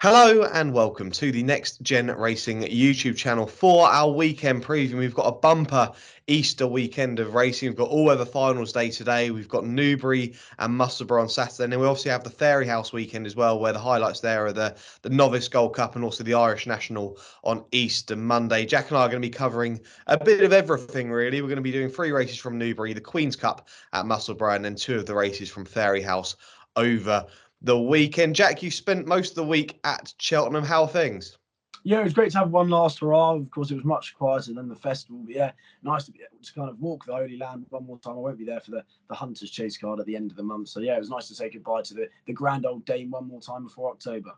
Hello and welcome to the Next Gen Racing YouTube channel for our weekend preview. We've got a bumper Easter weekend of racing. We've got all-weather finals day today. We've got Newbury and Musselburgh on Saturday. And then we obviously have the Fairyhouse weekend as well, where the highlights there are the Novice Gold Cup and also the Irish National on Easter Monday. Jack and I are going to be covering a bit of everything, really. We're going to be doing 3 races from Newbury, the Queen's Cup at Musselburgh, and then 2 of the races from Fairyhouse over the weekend. Jack, you spent most of the week at Cheltenham. How are things? Yeah, it was great to have one last hurrah. Of course, it was much quieter than the festival, but yeah, nice to be able to kind of walk the Holy Land one more time. I won't be there for the Hunter's Chase card at the end of the month, so yeah, it was nice to say goodbye to the grand old dame one more time before October.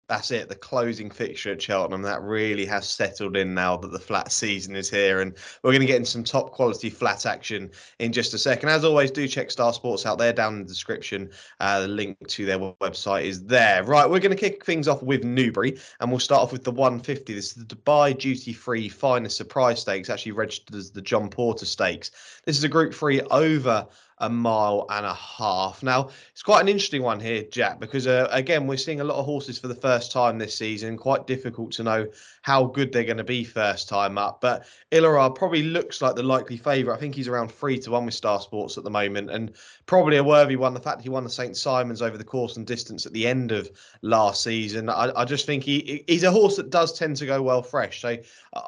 That's it, the closing fixture at Cheltenham. That really has settled in now that the flat season is here. And we're going to get into some top quality flat action in just a second. As always, do check Star Sports out there down in the description. The link to their website is there. Right, we're going to kick things off with Newbury. And we'll start off with the 150. This is the Dubai Duty Free Finest Surprise Stakes, actually registered as the John Porter Stakes. This is a Group 3 over a mile and a half. Now, it's quite an interesting one here, Jack, because again, we're seeing a lot of horses for the first time this season. Quite difficult to know how good they're going to be first time up. But Illarar probably looks like the likely favourite. I think he's around 3-1 with Star Sports at the moment, and probably a worthy one. The fact that he won the St. Simon's over the course and distance at the end of last season, I just think he's a horse that does tend to go well fresh. So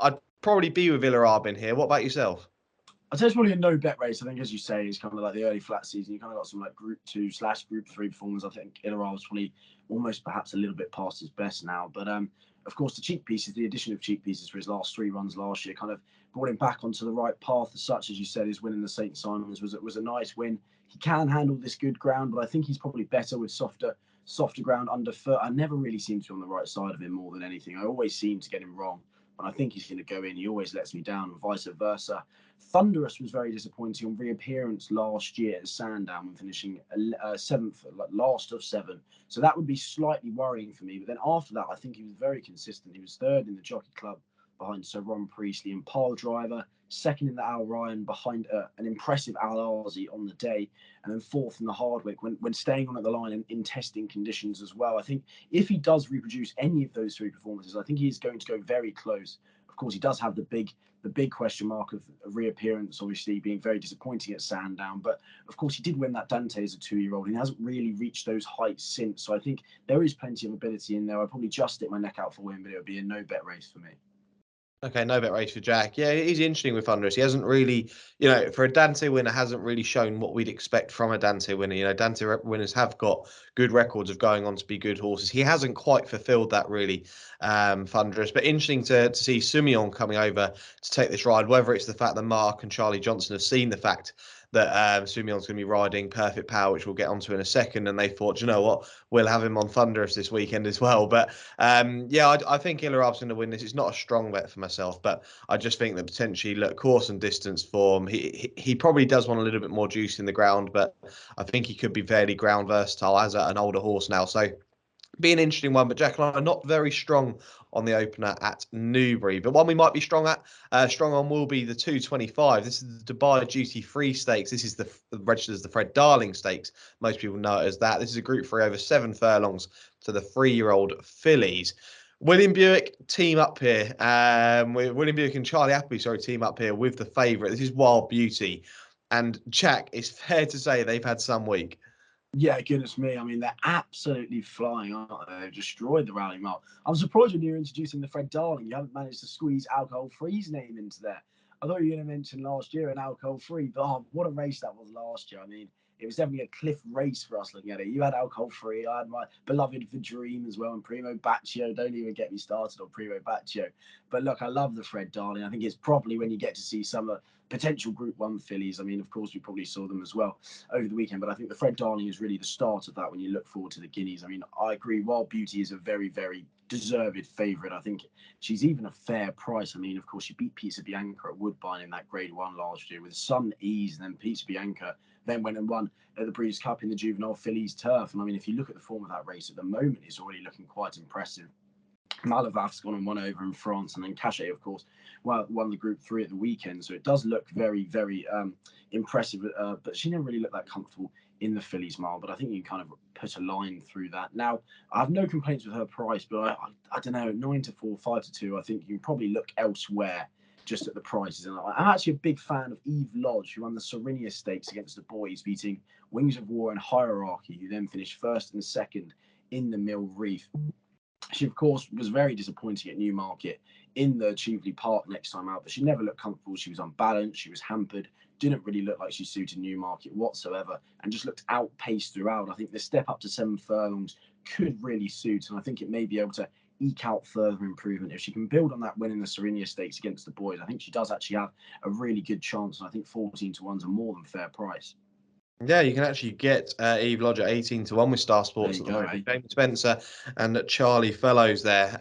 I'd probably be with Illarar in here. What about yourself? I'd say it's probably a no bet race. I think, as you say, it's kind of like the early flat season. You kind of got some like Group 2/Group 3 performance. I think Illarar was probably almost perhaps a little bit past his best now. But of course, the cheek pieces, the addition of cheek pieces for his last 3 runs last year, kind of brought him back onto the right path. As such, as you said, his win in the St. Simon's was a nice win. He can handle this good ground, but I think he's probably better with softer ground underfoot. I never really seem to be on the right side of him more than anything. I always seem to get him wrong. When I think he's going to go in, he always lets me down, and vice versa. Thunderous was very disappointing on reappearance last year at Sandown, finishing 7th, like last of 7. So that would be slightly worrying for me. But then after that, I think he was very consistent. He was 3rd in the Jockey Club behind Sir Ron Priestley and Pile Driver, 2nd in the Al Ryan behind an impressive Al Arzi on the day, and then 4th in the Hardwick when staying on at the line in testing conditions as well. I think if he does reproduce any of those 3 performances, I think he's going to go very close. Of course, he does have the big question mark of reappearance, obviously being very disappointing at Sandown. But of course, he did win that Dante as a 2-year-old, and he hasn't really reached those heights since. So I think there is plenty of ability in there. I'd probably just stick my neck out for him, but it would be a no bet race for me. Okay, no bet race for Jack. Yeah, he's interesting with Thunderous. He hasn't really, for a Dante winner, hasn't really shown what we'd expect from a Dante winner. Dante winners have got good records of going on to be good horses. He hasn't quite fulfilled that really, Thunderous. But interesting to see Simeon coming over to take this ride, whether it's the fact that Mark and Charlie Johnson have seen the fact that Simeon's going to be riding Perfect Power, which we'll get onto in a second. And they thought, you know what, we'll have him on Thunderous this weekend as well. But I think Illarab's going to win this. It's not a strong bet for myself, but I just think that potentially, look, course and distance form, he probably does want a little bit more juice in the ground, but I think he could be fairly ground versatile as an older horse now. So be an interesting one, but Jack and I are not very strong on the opener at Newbury. But one we might be strong on will be the 225. This is the Dubai Duty Free Stakes. This is the registered as the Fred Darling Stakes. Most people know it as that. This is a Group 3 over 7 furlongs to the 3-year-old fillies. William Buick team up here. William Buick and Charlie Appleby, team up here with the favourite. This is Wild Beauty. And Jack, it's fair to say they've had some week. Yeah, goodness me. I mean, they're absolutely flying, aren't they? They've destroyed the rally mark. I'm surprised when you're introducing the Fred Darling, you haven't managed to squeeze Alcohol Free's name into there. I thought you were going to mention last year an Alcohol Free, but what a race that was last year. I mean, it was definitely a cliff race for us looking at it. You had Alcohol Free, I had my beloved The Dream as well, and Primo Baccio. Don't even get me started on Primo Baccio. But look, I love the Fred Darling. I think it's probably when you get to see some potential Group 1 fillies. I mean, of course, we probably saw them as well over the weekend, but I think the Fred Darling is really the start of that when you look forward to the Guineas. I mean, I agree, Wild Beauty is a very, very deserved favourite. I think she's even a fair price. I mean, of course, she beat Pizza Bianca at Woodbine in that Grade 1 last year with some ease, and then Pizza Bianca then went and won at the Breeders' Cup in the Juvenile Fillies Turf. And I mean, if you look at the form of that race at the moment, it's already looking quite impressive. Malavaf's gone and won over in France, and then Cachet, of course, won the Group 3 at the weekend. So it does look very, very impressive. But she never really looked that comfortable in the Fillies mile. But I think you can kind of put a line through that. Now, I have no complaints with her price, but I don't know, 9-4, 5-2. I think you can probably look elsewhere just at the prices. And I'm actually a big fan of Eve Lodge, who won the Serinia Stakes against the boys, beating Wings of War and Hierarchy, who then finished first and second in the Mill Reef. She, of course, was very disappointing at Newmarket in the Cheveley Park next time out, but she never looked comfortable. She was unbalanced, she was hampered, didn't really look like she suited Newmarket whatsoever, and just looked outpaced throughout. I think the step up to 7 furlongs could really suit, and I think it may be able to eke out further improvement. If she can build on that win in the Serinia Stakes against the boys, I think she does actually have a really good chance, and I think 14-1's a more than fair price. Yeah, you can actually get Eve Lodge at 18-1 with Star Sports at the moment. Eh? Jamie Spencer and Charlie Fellows there.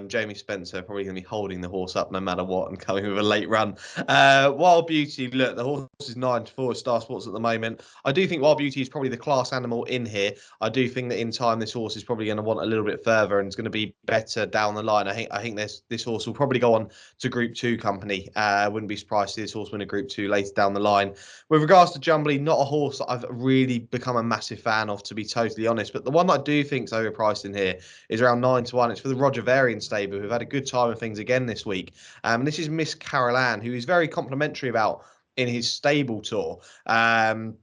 Jamie Spencer probably going to be holding the horse up no matter what and coming with a late run. Wild Beauty, look, the horse is 9-4 with Star Sports at the moment. I do think Wild Beauty is probably the class animal in here. I do think that in time this horse is probably going to want a little bit further and it's going to be better down the line. I think this horse will probably go on to Group 2 company. Wouldn't be surprised to see this horse win a Group 2 later down the line. With regards to Jumbly, not a horse that I've really become a massive fan of, to be totally honest. But the one that I do think is overpriced in here is around 9-1. It's for the Roger Varian stable, who've had a good time of things again this week. This is Miss Carol Ann, who is very complimentary about in his stable tour. The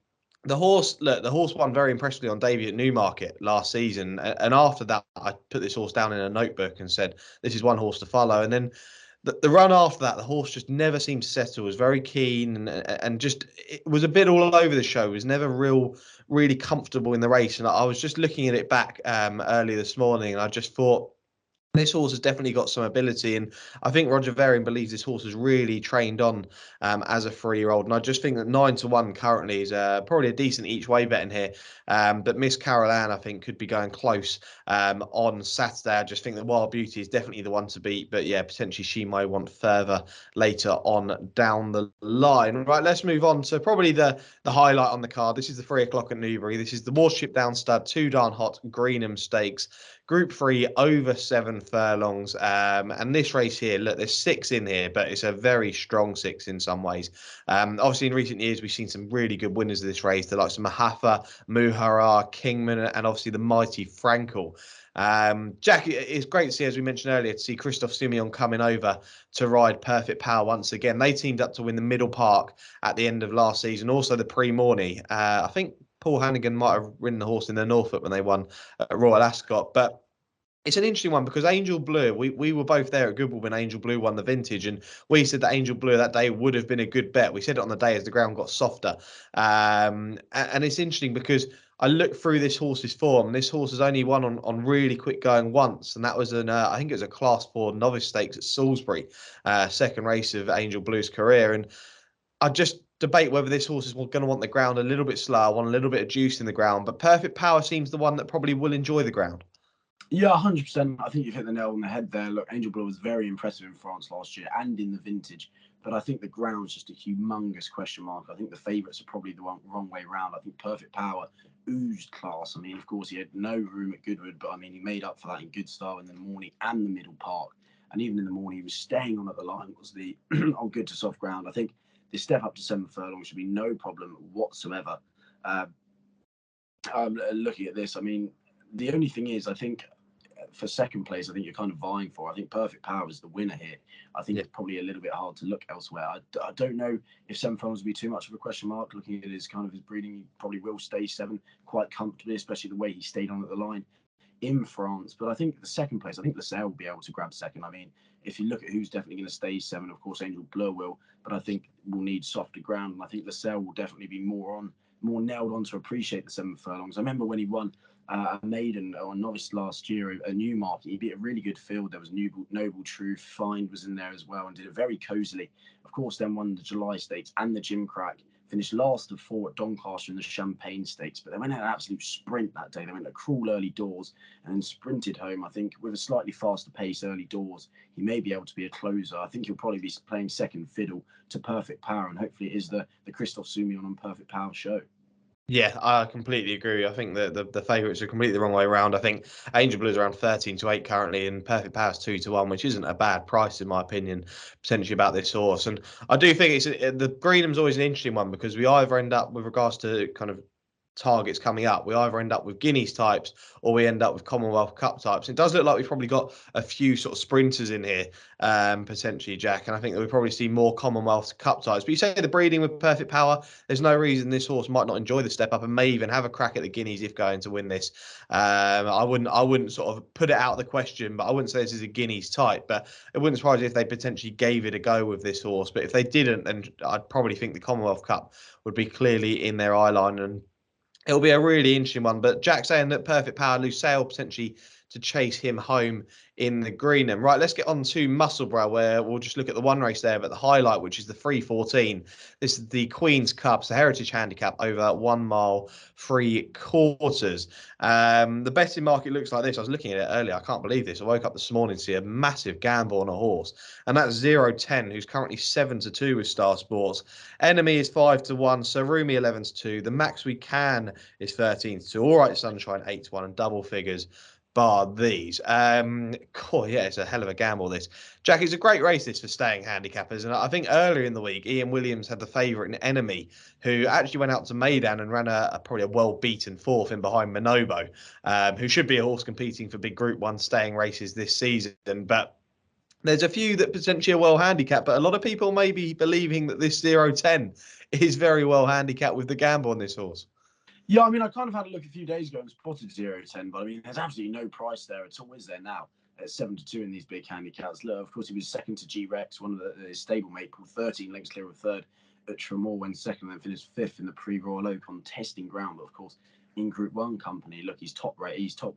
horse won very impressively on debut at Newmarket last season. And after that, I put this horse down in a notebook and said, this is one horse to follow. And then the run after that, the horse just never seemed to settle. Was very keen and just it was a bit all over the show. It was never really comfortable in the race. And I was just looking at it back earlier this morning, and I just thought, this horse has definitely got some ability, and I think Roger Varian believes this horse is really trained on as a 3-year-old. And I just think that 9-1 currently is probably a decent each way bet in here. But Miss Carol Ann, I think, could be going close on Saturday. I just think that Wild Beauty is definitely the one to beat, but yeah, potentially she might want further later on down the line. Right, let's move on to probably the highlight on the card. This is the 3 o'clock at Newbury. This is the Warship Down Stud, 2 Darn Hot Greenham Stakes. Group 3 over 7 furlongs. And this race here, look, there's 6 in here, but it's a very strong 6 in some ways. Obviously, in recent years, we've seen some really good winners of this race, the likes of Mahafa, Muhara, Kingman, and obviously the mighty Frankel. Jack, it's great to see, as we mentioned earlier, to see Christophe Simeon coming over to ride Perfect Power once again. They teamed up to win the Middle Park at the end of last season, also the Prix-Morny. I think Paul Hannigan might have ridden the horse in the Norfolk when they won at Royal Ascot. But it's an interesting one because Angel Blue, we were both there at Goodwood when Angel Blue won the vintage, and we said that Angel Blue that day would have been a good bet. We said it on the day as the ground got softer. And it's interesting because I look through this horse's form. This horse has only won on really quick going once, and that was I think it was a Class 4 novice stakes at Salisbury, second race of Angel Blue's career. And I just debate whether this horse is going to want the ground a little bit slower, want a little bit of juice in the ground. But Perfect Power seems the one that probably will enjoy the ground. Yeah, 100%. I think you've hit the nail on the head there. Look, Angel Blue was very impressive in France last year and in the vintage, but I think the ground's just a humongous question mark. I think the favourites are probably the wrong way round. I think Perfect Power oozed class. I mean, of course, he had no room at Goodwood, but I mean, he made up for that in good style in the morning and the Middle Park. And even in the morning, he was staying on at the line, was the on good to soft ground. I think this step up to 7 furlongs should be no problem whatsoever. Looking at this, I mean, the only thing is, I think for second place, I think you're kind of vying for. I think Perfect Power is the winner here. I think it's probably a little bit hard to look elsewhere. I don't know if 7 furlongs would be too much of a question mark. Looking at his kind of his breeding, he probably will stay 7 quite comfortably, especially the way he stayed on at the line in France. But I think the second place, I think LaSalle will be able to grab second. I mean, if you look at who's definitely going to stay 7, of course, Angel Blur will, but I think we'll need softer ground. And I think LaSalle will definitely be more nailed on to appreciate the 7 furlongs. I remember when he won a maiden or a novice last year, a Newmarket. He beat a really good field. There was Noble Truth, Find was in there as well, and did it very cosily. Of course, then won the July Stakes and the Gimcrack. Finished last of 4 at Doncaster in the Champagne Stakes, but they went an absolute sprint that day. They went a cruel early doors and then sprinted home. I think with a slightly faster pace early doors, he may be able to be a closer. I think he'll probably be playing second fiddle to Perfect Power, and hopefully it is the Christophe Soumillon on Perfect Power show. Yeah, I completely agree. I think that the favourites are completely the wrong way around. I think Angel Blue's around 13-8 currently, and Perfect Power's 2-1, which isn't a bad price in my opinion, potentially about this horse. And I do think the Greenham's always an interesting one because we either end up with regards to kind of targets coming up, we either end up with Guineas types or we end up with Commonwealth Cup types. It does look like we've probably got a few sort of sprinters in here, potentially, Jack. And I think that we probably see more Commonwealth Cup types. But you say the breeding with Perfect Power, there's no reason this horse might not enjoy the step up and may even have a crack at the Guineas if going to win this. I wouldn't sort of put it out of the question, but I wouldn't say this is a Guineas type. But it wouldn't surprise me if they potentially gave it a go with this horse. But if they didn't, then I'd probably think the Commonwealth Cup would be clearly in their eye line, and it'll be a really interesting one. But Jack saying that Perfect Power Lusail potentially to chase him home in the Greenham. Right, let's get on to Musselburgh, where we'll just look at the one race there, but the highlight, which is the 3:14. This is the Queen's Cup, the Heritage Handicap over 1 mile 3/4. The betting market looks like this. I was looking at it earlier. I can't believe this. I woke up this morning to see a massive gamble on a horse, and that's 0-10, who's currently 7-2 with Star Sports. Enemy is 5-1, Sarumi 11-2. The max we can is 13-2. All right, Sunshine 8-1, and double figures bar these. Cool, yeah, it's a hell of a gamble, this. Jack, it's a great race, this, for staying handicappers. And I think earlier in the week, Ian Williams had the favourite in Enemy, who actually went out to Maidan and ran probably a well-beaten fourth in behind Manobo, who should be a horse competing for big Group 1 staying races this season. But there's a few that potentially are well handicapped, but a lot of people may be believing that this 0-10 is very well handicapped with the gamble on this horse. Yeah, I mean, I kind of had a look a few days ago and spotted 0-10, but I mean, there's absolutely no price there at all, is there now? At 7-2 in these big handicaps. Look, of course, he was second to G Rex, one of his stablemate, pulled 13 lengths clear of third at Tremor, when second, then finished fifth in the Pre-Royal Oak on testing ground. But of course, in Group 1 company, look, he's top rate, he's top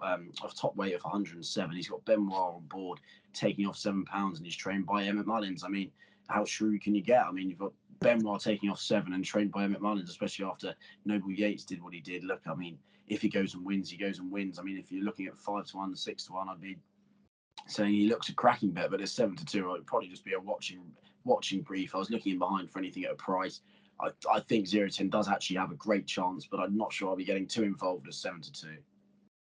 weight of 107. He's got Benoit on board, taking off £7, and he's trained by Emmett Mullins. I mean, how shrewd can you get? I mean, you've got Benoit taking off 7 and trained by Emmett Mullins, especially after Noble Yates did what he did. Look, I mean, if he goes and wins, he goes and wins. I mean, if you're looking at 5-1, 6-1, I'd be saying he looks a cracking bet, but it's 7-2. It'd probably just be a watching brief. I was looking in behind for anything at a price. I think 0-10 does actually have a great chance, but I'm not sure I'll be getting too involved at 7-2.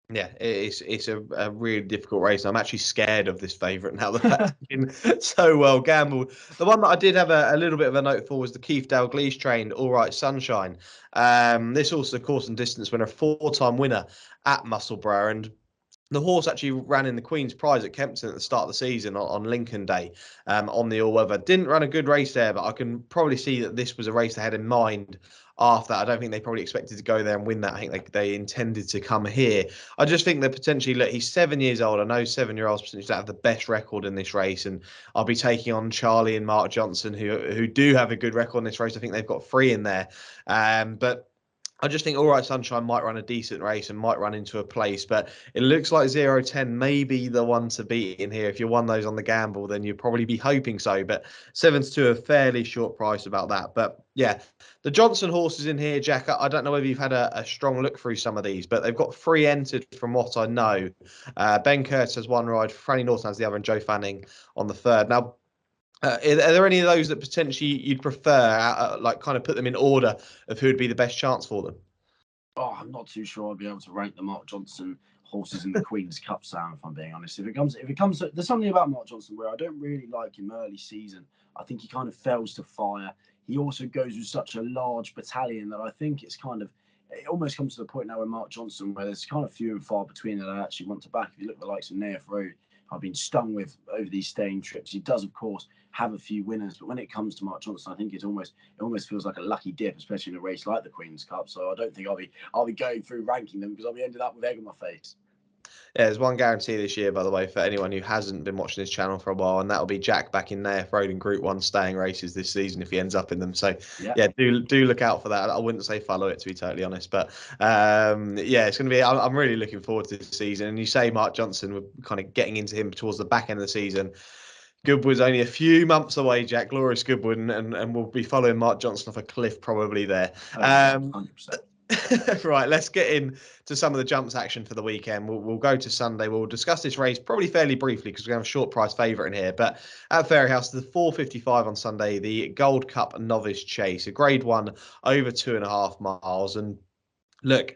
Yeah, it's a really difficult race. I'm actually scared of this favourite now. The fact been so well gambled. The one that I did have a little bit of a note for was the Keith Dalglish trained All Right Sunshine. This also course and distance winner, 4-time winner at Musselburgh, and the horse actually ran in the Queen's Prize at Kempton at the start of the season on Lincoln Day, on the all-weather. Didn't run a good race there, but I can probably see that this was a race they had in mind after that. I don't think they probably expected to go there and win that. I think they intended to come here. I just think that potentially, look, he's 7 years old. I know 7-year-olds potentially have the best record in this race, and I'll be taking on Charlie and Mark Johnson, who do have a good record in this race. I think they've got 3 in there. But I just think All Right Sunshine might run a decent race and might run into a place, but it looks like 0-10 may be the one to beat in here. If you won those on the gamble, then you'd probably be hoping so. But 7-2, a fairly short price about that. But yeah, the Johnson horses in here, Jack. I don't know whether you've had a strong look through some of these, but they've got 3 entered from what I know. Ben Curtis has 1 ride, Franny Norton has the other, and Joe Fanning on the 3rd. Now, are there any of those that potentially you'd prefer, like kind of put them in order of who would be the best chance for them? Oh, I'm not too sure I'd be able to rank the Mark Johnson horses in the Queen's Cup, Sam, if I'm being honest. If it comes to, there's something about Mark Johnson where I don't really like him early season. I think he kind of fails to fire. He also goes with such a large battalion that I think it almost comes to the point now with Mark Johnson where there's kind of few and far between that I actually want to back. If you look at the likes of Naif Road, I've been stung with over these staying trips. He does, of course, have a few winners, but when it comes to Mark Johnson, I think it almost feels like a lucky dip, especially in a race like the Queen's Cup. So I don't think I'll be going through ranking them because I'll be ended up with egg on my face. Yeah, there's one guarantee this year, by the way, for anyone who hasn't been watching this channel for a while, and that'll be Jack back in Naif Road in Group 1 staying races this season if he ends up in them. So, Yeah. yeah, do look out for that. I wouldn't say follow it, to be totally honest. But, yeah, it's going to be, I'm really looking forward to this season. And you say Mark Johnson, we're kind of getting into him towards the back end of the season. Goodwood's only a few months away, Jack. Glorious Goodwood, and we'll be following Mark Johnson off a cliff probably there. Oh, yeah, 100%. Right, let's get in to some of the jumps action for the weekend. We'll go to Sunday. We'll discuss this race probably fairly briefly because we have a short price favourite in here. But at Fairyhouse, the 4:55 on Sunday, the Gold Cup Novice Chase, a Grade 1 over 2.5 miles. And Look,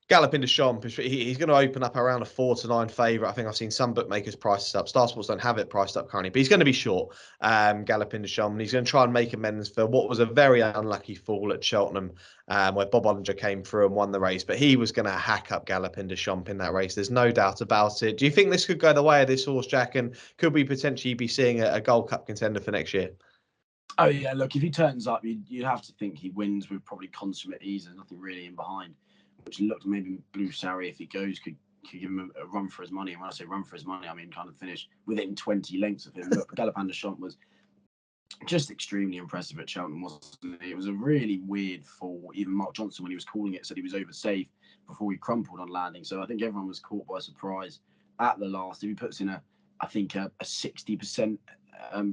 Galopin de Champ, he's going to open up around a 4-9 favourite. I think I've seen some bookmakers price this up. Star Sports don't have it priced up currently, but he's going to be short. Galopin de Champ, and he's going to try and make amends for what was a very unlucky fall at Cheltenham, where Bob Olinger came through and won the race. But he was going to hack up Galopin de Champ in that race. There's no doubt about it. Do you think this could go the way of this horse, Jack? And could we potentially be seeing a Gold Cup contender for next year? Oh yeah, look, if he turns up, you'd have to think he wins with probably consummate ease. There's nothing really in behind, which looked maybe Blue Sari, if he goes, could give him a run for his money. And when I say run for his money, I mean kind of finish within 20 lengths of him. Look, Galopin de Champ was just extremely impressive at Cheltenham, wasn't it? It was a really weird fall. Even Mark Johnson, when he was calling it, said he was over safe before he crumpled on landing. So I think everyone was caught by surprise at the last. If he puts in I think a 60%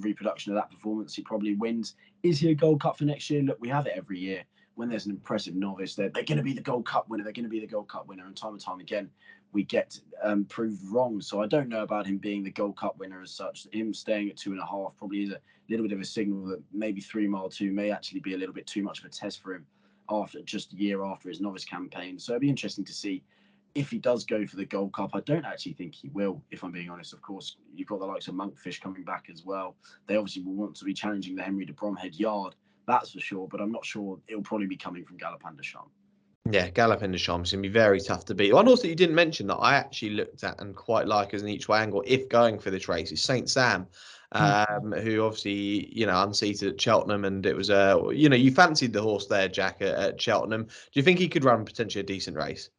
reproduction of that performance, he probably wins. Is he a Gold Cup for next year? Look, we have it every year. When there's an impressive novice, they're going to be the Gold Cup winner. They're going to be the Gold Cup winner. And time again, we get proved wrong. So I don't know about him being the Gold Cup winner as such. Him staying at 2.5 probably is a little bit of a signal that maybe 3 Mile 2 may actually be a little bit too much of a test for him after just a year after his novice campaign. So it'd be interesting to see if he does go for the Gold Cup. I don't actually think he will, if I'm being honest. Of course, you've got the likes of Monkfish coming back as well. They obviously will want to be challenging the Henry de Bromhead yard, that's for sure, but I'm not sure it'll probably be coming from Galopin de Champ. Yeah, Galopin de Champ is going to be very tough to beat. One horse that you didn't mention that I actually looked at and quite like as an each way angle, if going for this race, is Saint Sam, who obviously, unseated at Cheltenham. And it was, you fancied the horse there, Jack, at Cheltenham. Do you think he could run potentially a decent race?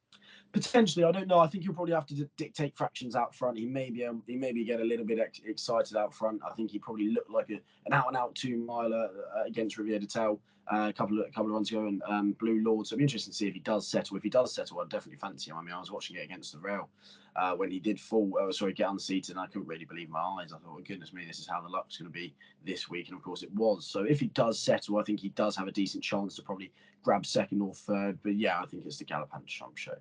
Potentially, I don't know. I think he'll probably have to dictate fractions out front. He maybe get a little bit excited out front. I think he probably looked like an out-and-out 2-miler against Riviere de Tel a couple of runs ago, and Blue Lord. So it'll be interesting to see if he does settle. If he does settle, I'd definitely fancy him. I mean, I was watching it against the rail when he did get unseated, and I couldn't really believe my eyes. I thought, oh, goodness me, this is how the luck's going to be this week. And of course, it was. So if he does settle, I think he does have a decent chance to probably grab second or third. But yeah, I think it's the Galopin de Champ show.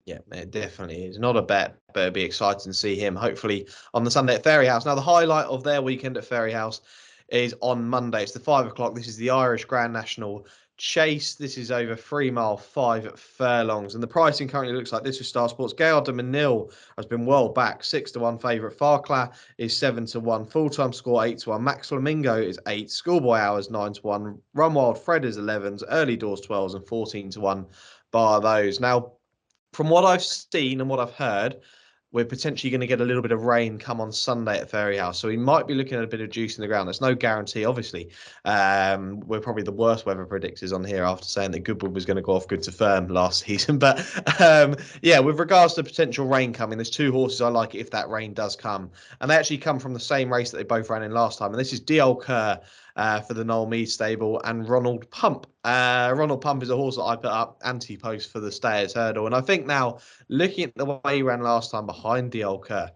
Yeah, it definitely is. Not a bet, but it'd be exciting to see him, hopefully, on the Sunday at Fairyhouse. Now, the highlight of their weekend at Fairyhouse is on Monday. It's the 5 o'clock. This is the Irish Grand National Chase. This is over 3 mile 5 furlongs. And the pricing currently looks like this with Star Sports. Gaillard de Manil has been well back, 6-1 favourite. Farclas is 7-1. Full-time score 8-1. Max Flamingo is 8. Schoolboy Hours 9-1. Run Wild Fred is 11s. Early Doors 12s and 14-1 bar those. Now, from what I've seen and what I've heard, we're potentially going to get a little bit of rain come on Sunday at Fairyhouse. So we might be looking at a bit of juice in the ground. There's no guarantee, obviously. We're probably the worst weather predictors on here after saying that Goodwood was going to go off good to firm last season. But yeah, with regards to potential rain coming, there's 2 horses I like if that rain does come. And they actually come from the same race that they both ran in last time. And this is D.L. Kerr for the Noel Mead stable and Ronald Pump. Ronald Pump is a horse that I put up anti-post for the Stayers Hurdle. And I think now, looking at the way he ran last time behind the old Kerr,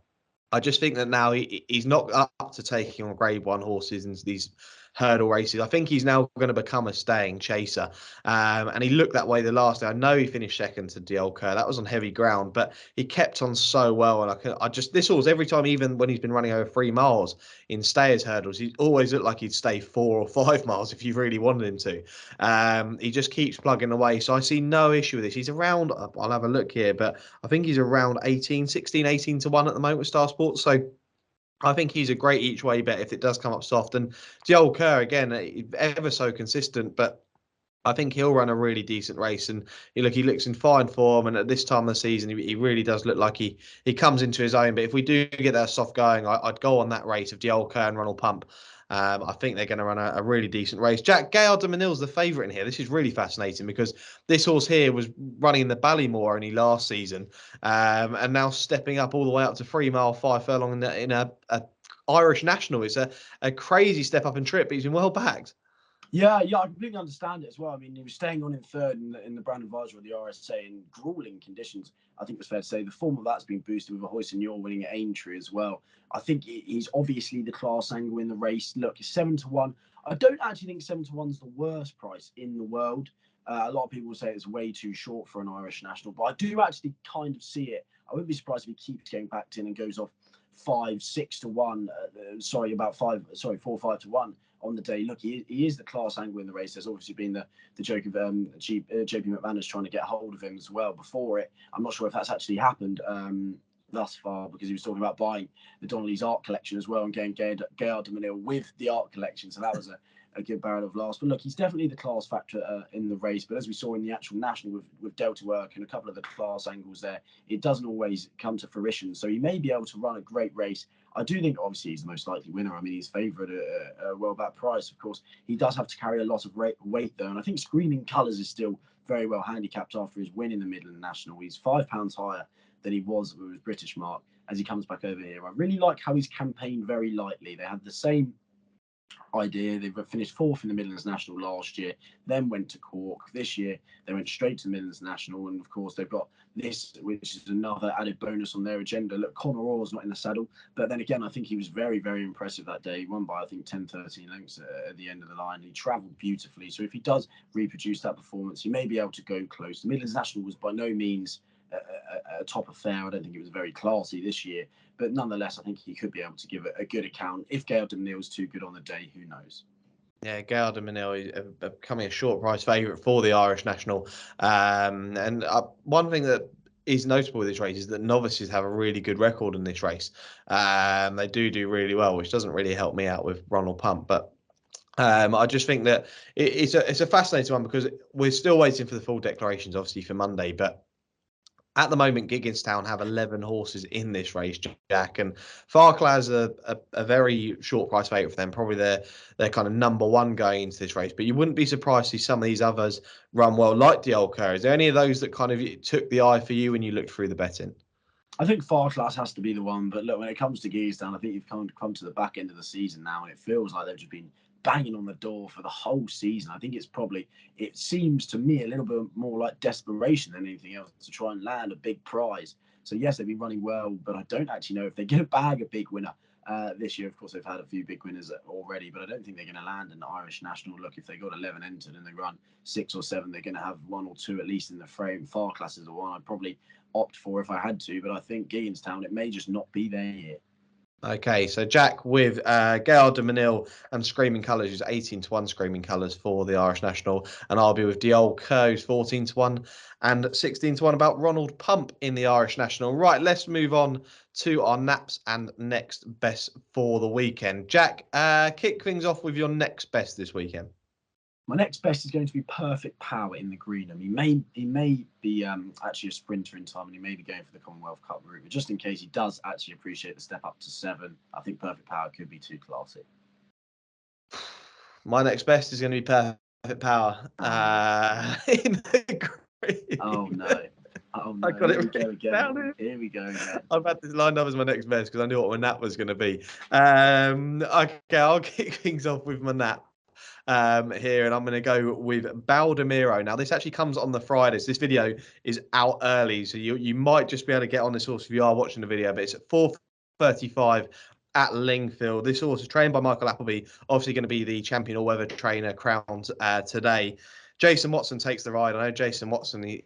I just think that now he's not up to taking on Grade 1 horses into these hurdle races. I think he's now going to become a staying chaser. And he looked that way the last day. I know he finished second to Diol Kerr. That was on heavy ground, but he kept on so well. And this horse, every time, even when he's been running over 3 miles in stayers hurdles, he always looked like he'd stay 4 or 5 miles if you really wanted him to. He just keeps plugging away. So I see no issue with this. He's around, I'll have a look here, but I think he's around 18 to 1 at the moment with Star Sports. So I think he's a great each way bet if it does come up soft. And Joel Kerr, again, ever so consistent, but I think he'll run a really decent race. And he looks in fine form. And at this time of the season, he really does look like he comes into his own. But if we do get that soft going, I'd go on that race of Joel Kerr and Ronald Pump. I think they're going to run a really decent race. Jack Gaillard de Manil's the favourite in here. This is really fascinating because this horse here was running in the Ballymore only last season, and now stepping up all the way up to 3 mile 5 furlong in a Irish national. It's a crazy step up in trip, but he's been well backed. Yeah, I completely understand it as well. I mean, he was staying on in third in the Brand Advisor of the RSA in grueling conditions. I think it's fair to say the form of that's been boosted with a Hoist and You're winning at Aintree as well. I think he's obviously the class angle in the race. Look, it's 7-1. I don't actually think 7-1 is the worst price in the world. A lot of people say it's way too short for an Irish national, but I do actually kind of see it. I wouldn't be surprised if he keeps getting backed in and goes off 5-6 to 1. 4-5 to 1 on the day. Look, he is the class angle in the race. There's obviously been the joke of JP McManus trying to get hold of him as well before it. I'm not sure if that's actually happened thus far, because he was talking about buying the Donnelly's art collection as well and getting Gaillard de Menil with the art collection. So that was a good barrel of laughs. But look, he's definitely the class factor in the race. But as we saw in the actual national with Delta Work and a couple of the class angles there, it doesn't always come to fruition. So he may be able to run a great race. I do think obviously he's the most likely winner. I mean, he's favoured at a well-backed price. Of course, he does have to carry a lot of weight though. And I think Screaming Colours is still very well handicapped after his win in the Midland National. He's £5 higher than he was with his British mark as he comes back over here. I really like how he's campaigned very lightly. They had the same idea. They finished 4th in the Midlands National last year, then went to Cork. This year, they went straight to the Midlands National. And of course, they've got this, which is another added bonus on their agenda. Look, Conor Orr's not in the saddle. But then again, I think he was very, very impressive that day. He won by, I think, 10, 13 lengths at the end of the line. He travelled beautifully. So if he does reproduce that performance, he may be able to go close. The Midlands National was by no means a top affair. I don't think it was very classy this year, but nonetheless, I think he could be able to give a good account. If Gaillard de Menil is too good on the day, who knows? Yeah, Gaillard de Menil is becoming a short price favourite for the Irish National. And one thing that is notable with this race is that novices have a really good record in this race. They do really well, which doesn't really help me out with Ronald Pump, but I just think that it's a fascinating one because we're still waiting for the full declarations, obviously, for Monday. But at the moment, Gigginstown have 11 horses in this race, Jack, and Farclas a very short price favourite for them. Probably they're kind of number one going into this race. But you wouldn't be surprised to see some of these others run well, like the Old Kerr. Is there any of those that kind of took the eye for you when you looked through the betting? I think Farclas has to be the one, but look, when it comes to Gigginstown, I think you've come to the back end of the season now, and it feels like they've just been banging on the door for the whole season. I think it seems to me a little bit more like desperation than anything else to try and land a big prize. So yes, they've been running well, but I don't actually know if they're going to bag a big winner this year. Of course, they've had a few big winners already, but I don't think they're going to land an Irish National. Look, if they got 11 entered and they run 6 or 7, they're going to have 1 or 2 at least in the frame. Farclas is the one I'd probably opt for if I had to, but I think Gigginstown, it may just not be their year. Okay, so Jack with Gaillard de Menil and Screaming Colours is 18-1 Screaming Colours for the Irish National, and I'll be with the Old Kerr's 14-1 and 16-1 about Ronald Pump in the Irish National. Right, let's move on to our naps and next best for the weekend. Jack, kick things off with your next best this weekend. My next best is going to be Perfect Power in the Greenham. He may be actually a sprinter in time, and he may be going for the Commonwealth Cup route. But just in case he does actually appreciate the step up to 7, I think Perfect Power could be too classy. My next best is going to be Perfect Power in the Greenham. Oh no. Oh no, I got here it we go again. down. Here we go again. I've had this lined up as my next best because I knew what my nap was going to be. Okay, I'll kick things off with my nap here, and I'm going to go with Baldemiro. Now, this actually comes on the Fridays. This video is out early, so you might just be able to get on this horse if you are watching the video, but it's at 4:35 at Lingfield. This horse is trained by Michael Appleby, obviously going to be the champion all-weather trainer crowned today. Jason Watson takes the ride. I know Jason Watson, he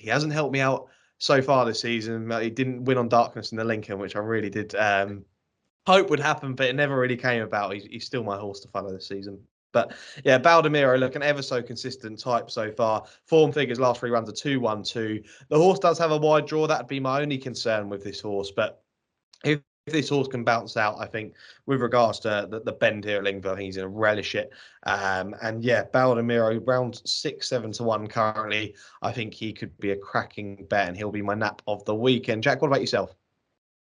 hasn't helped me out so far this season. He didn't win on Darkness in the Lincoln, which I really did hope would happen, but it never really came about. He's still my horse to follow this season. But yeah, Baldemiro looking ever so consistent type so far. Form figures last 3 runs are 2-1-2. The horse does have a wide draw. That'd be my only concern with this horse. But if this horse can bounce out, I think with regards to the bend here at Lingfield, I think he's going to relish it. And yeah, Baldemiro round 6-7-1 currently. I think he could be a cracking bet, and he'll be my nap of the weekend. Jack, what about yourself?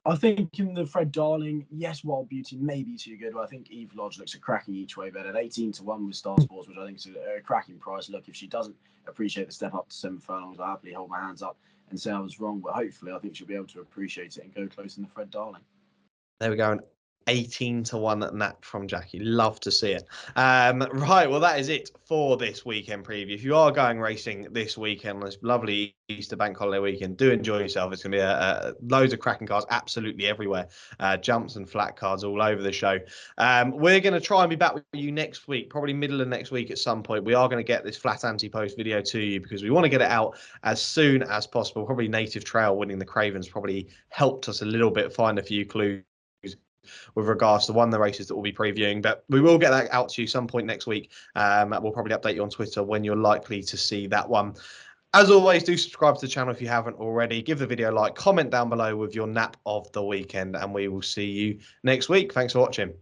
I think in the Fred Darling, yes, Wild Beauty may be too good, but I think Eve Lodge looks a cracking each way bet at 18-1 with Star Sports, which I think is a cracking price. Look, if she doesn't appreciate the step up to 7 furlongs, I'll happily hold my hands up and say I was wrong, but hopefully I think she'll be able to appreciate it and go close in the Fred Darling. There we go. 18-1 nap from Jackie. Love to see it. Right, well, that is it for this weekend preview. If you are going racing this weekend on this lovely Easter bank holiday weekend, do enjoy yourself. It's going to be loads of cracking cars absolutely everywhere. Jumps and flat cards all over the show. We're going to try and be back with you next week, probably middle of next week at some point. We are going to get this flat anti-post video to you because we want to get it out as soon as possible. Probably Native Trail winning the Cravens probably helped us a little bit find a few clues with regards to one of the races that we'll be previewing. But we will get that out to you some point next week. We'll probably update you on Twitter when you're likely to see that one. As always, do subscribe to the channel if you haven't already. Give the video a like, comment down below with your nap of the weekend, and we will see you next week. Thanks for watching.